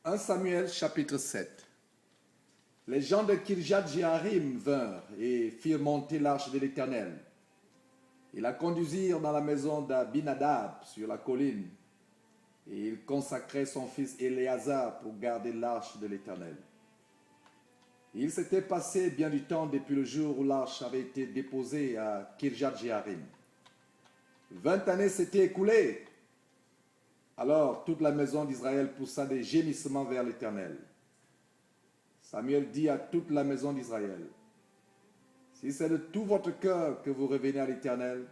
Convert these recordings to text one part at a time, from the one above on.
1 Samuel chapitre 7. Les gens de Kirjat-Jéarim vinrent et firent monter l'arche de l'Éternel. Ils la conduisirent dans la maison d'Abinadab sur la colline, et il consacrait son fils Éléazar pour garder l'arche de l'Éternel. Il s'était passé bien du temps depuis le jour où l'arche avait été déposée à Kirjat-Jéarim. 20 années s'étaient écoulées. Alors toute la maison d'Israël poussa des gémissements vers l'Éternel. Samuel dit à toute la maison d'Israël, « Si c'est de tout votre cœur que vous revenez à l'Éternel,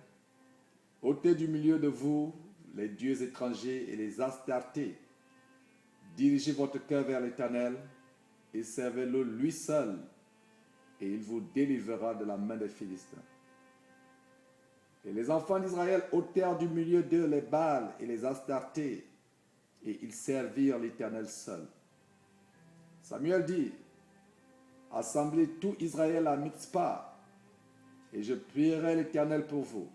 ôtez du milieu de vous les dieux étrangers et les Astartés. Dirigez votre cœur vers l'Éternel et servez-le lui seul, et il vous délivrera de la main des Philistins. » Et les enfants d'Israël ôtèrent du milieu d'eux les Baals et les Astartés, et ils servirent l'Éternel seul. Samuel dit, « Assemblez tout Israël à Mitzpah, et je prierai l'Éternel pour vous. »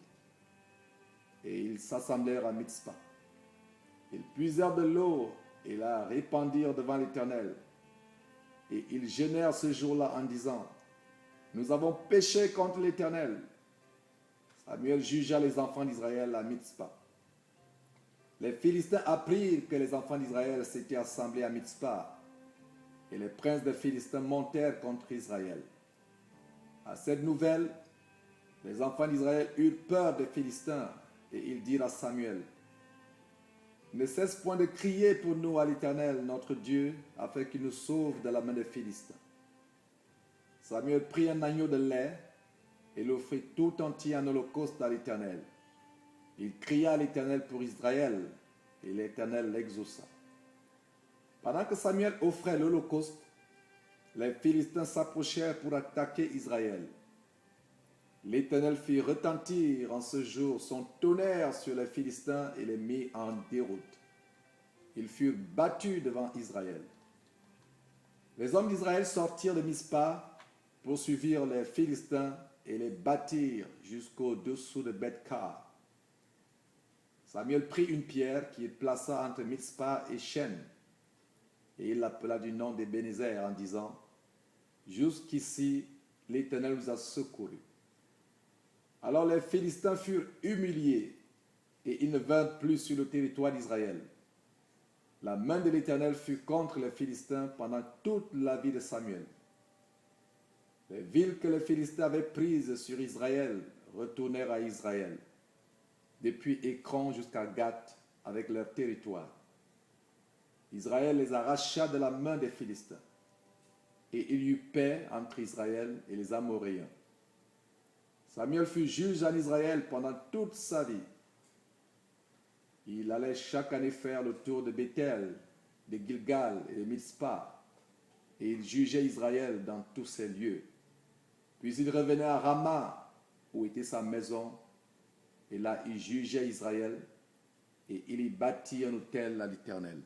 Et ils s'assemblèrent à Mitzpah. Ils puisèrent de l'eau et la répandirent devant l'Éternel. Et ils jeûnèrent ce jour-là en disant, « Nous avons péché contre l'Éternel. » Samuel jugea les enfants d'Israël à Mitzpah. Les Philistins apprirent que les enfants d'Israël s'étaient assemblés à Mitzpah, et les princes des Philistins montèrent contre Israël. À cette nouvelle, les enfants d'Israël eurent peur des Philistins, et ils dirent à Samuel, « Ne cesse point de crier pour nous à l'Éternel, notre Dieu, afin qu'il nous sauve de la main des Philistins. » Samuel prit un agneau de lait, et l'offrit tout entier en holocauste à l'Éternel. Il cria à l'Éternel pour Israël, et l'Éternel l'exauça. Pendant que Samuel offrait l'holocauste, les Philistins s'approchèrent pour attaquer Israël. L'Éternel fit retentir en ce jour son tonnerre sur les Philistins et les mit en déroute. Ils furent battus devant Israël. Les hommes d'Israël sortirent de Mispah, poursuivirent les Philistins et les battirent jusqu'au-dessous de Beth-Kar. Samuel prit une pierre qu'il plaça entre Mitzpah et Shen, et il l'appela du nom d'Ebenezer en disant, « Jusqu'ici, l'Éternel nous a secourus. » Alors les Philistins furent humiliés, et ils ne vinrent plus sur le territoire d'Israël. La main de l'Éternel fut contre les Philistins pendant toute la vie de Samuel. Les villes que les Philistins avaient prises sur Israël retournèrent à Israël, depuis Écron jusqu'à Gath avec leur territoire. Israël les arracha de la main des Philistins, et il y eut paix entre Israël et les Amoréens. Samuel fut juge en Israël pendant toute sa vie. Il allait chaque année faire le tour de Bethel, de Gilgal et de Mitzpah, et il jugeait Israël dans tous ces lieux. Puis il revenait à Rama, où était sa maison, et là il jugeait Israël, et il y bâtit un autel à l'Éternel.